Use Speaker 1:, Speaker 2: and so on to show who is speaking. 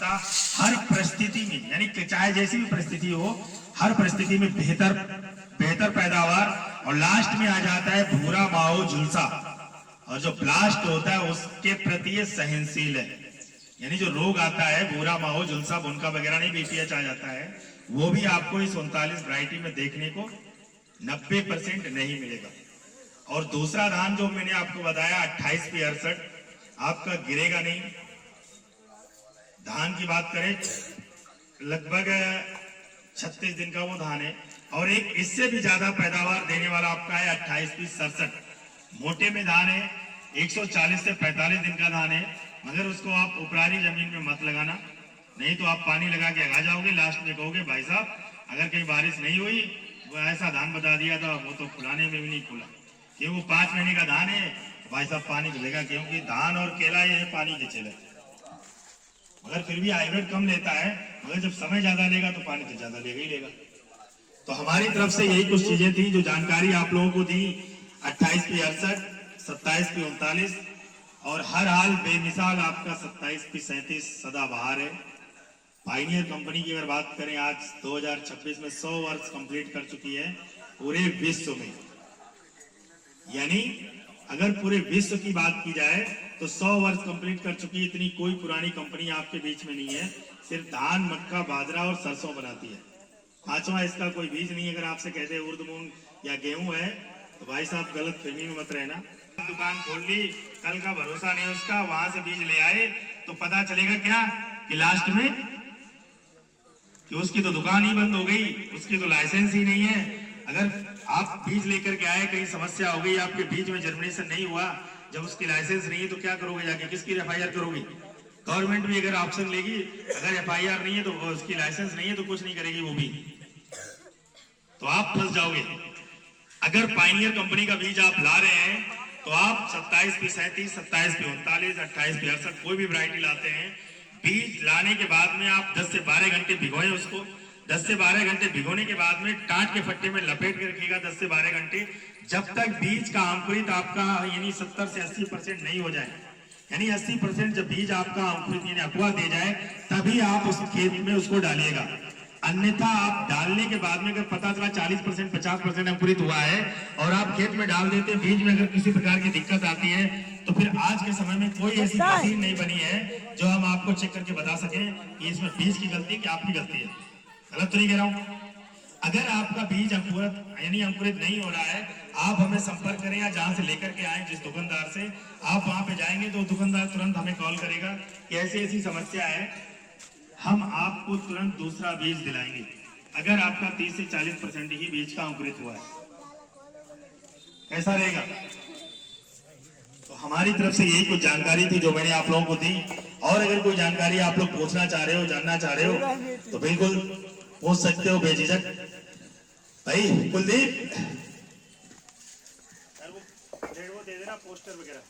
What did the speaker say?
Speaker 1: आपका हर परिस्थिति में, यानी कि चाहे जैसी भी परिस्थिति हो, हर परिस्थिति में बेहतर पैदावार, और लास्ट में आ जाता है भूरा माहो झुलसा, और जो ब्लास्ट होता है उसके प्रति ये सहनशील है। यानी जो रोग आता है भूरा माहो झुलसा बुनका वगैरह नहीं, बीपीएच आ जाता है, वो भी आपको इस 39 वैरायटी में देखने को 90% नहीं मिलेगा। और दूसरा धान जो मैंने आपको बताया 28P68, आपका गिरेगा नहीं। धान की बात करें लगभग 36 दिन का वो धान है, और एक इससे भी ज्यादा पैदावार देने वाला आपका है 28P67। मोटे में धान है, 140 से 45 दिन का धान है, मगर उसको आप उपरारी जमीन में मत लगाना, नहीं तो आप पानी लगा के आ जाओगे, लास्ट में कहोगे भाई साहब अगर कहीं बारिश नहीं हुई, वो ऐसा धान बता दिया था, वो तो फुलाने में भी नहीं फूला, क्योंकि वो 5 महीने का धान है। भाई साहब पानी मिलेगा, क्योंकि धान और केला ये पानी के चले, मगर फिर भी हाइब्रिड कम लेता है, मगर जब समय ज्यादा लेगा तो पानी तो ज्यादा लेगा ही लेगा। तो हमारी तरफ से यही कुछ चीजें थी जो जानकारी आप लोगों को दी। 28P68, 27P39, और हर हाल बेमिसाल आपका 27P37 सदाबहार है। पायनियर कंपनी की अगर बात करें, आज 2026 में 100 वर्ष कंप्लीट कर चुकी है पूरे विश्व में। यानी अगर पूरे विश्व की बात की जाए तो 100 वर्ष कंप्लीट कर चुकी है, इतनी कोई पुरानी कंपनी आपके बीच में नहीं है। सिर्फ धान, मक्का, बाजरा और सरसों बनाती है। 5वां इसका कोई बीज नहीं। अगर आपसे कहते हैं उर्द, मूंग या गेहूं है, तो भाई साहब गलत फहमी में मत रहना। दुकान खोल ली, कल का भरोसा नहीं उसका, वहां से बीज ले आए तो पता चलेगा क्या कि लास्ट में कि उसकी तो दुकान ही बंद हो गई, उसकी तो लाइसेंस ही नहीं है। अगर आप बीज लेकर के आए, कहीं समस्या हो गई, आपके बीज में जर्मिनेशन नहीं हुआ, जब उसकी लाइसेंस नहीं है तो क्या करोगे जाके, किसकी FIR करोगे? गवर्नमेंट भी अगर ऑप्शन लेगी, अगर FIR नहीं है तो उसकी लाइसेंस नहीं है तो कुछ नहीं करेगी वो भी, तो आप फंस जाओगे। अगर पायनियर कंपनी का बीज आप ला रहे हैं तो आप 27P37, 27P39, 28P68 कोई भी वैरायटी लाते हैं, बीज लाने के बाद में आप 10 से 12 घंटे भिगोएं उसको। 10 से 12 घंटे भिगोने के बाद में टाट के फट्टे में लपेट के रखिएगा 10 से 12 घंटे, जब तक बीज का अंकुरित आपका यानी 70 से 80% नहीं हो जाए। यानी 80% जब बीज आपका अंकुरित यानी अफवाह दे जाए, तभी आप उस खेत में उसको डालिएगा। अन्यथा आप डालने के बाद में अगर पता चला 40%, 50% अंकुरित हुआ है और आप खेत में डाल देते हैं, बीज में अगर किसी प्रकार की दिक्कत आती है, तो फिर आज के समय में कोई ऐसी मशीन नहीं बनी है जो हम आपको चेक करके बता सके कि इसमें बीज की गलती है कि आपकी गलती है। गलत तो नहीं कह रहा हूं। अगर आपका बीज अंकुरित नहीं हो रहा है, आप हमें संपर्क करें, या जहां से लेकर के आए जिस दुकानदार से, आप वहां पे जाएंगे तो दुकानदार तुरंत हमें कॉल करेगा कि ऐसी ऐसी समस्या है, हम आपको तुरंत दूसरा बीज दिलाएंगे, अगर आपका 30 से 40% ही बीज का अंकुरित हुआ है। कैसा रहेगा? तो हमारी तरफ से यही कुछ जानकारी थी जो मैंने आप लोगों को दी। और अगर कोई जानकारी आप लोग पूछना चाह रहे हो, जानना चाह रहे हो, तो बिल्कुल पूछ सकते हो बेझिझक। भाई कुलदीप, वो दे देना पोस्टर वगैरह।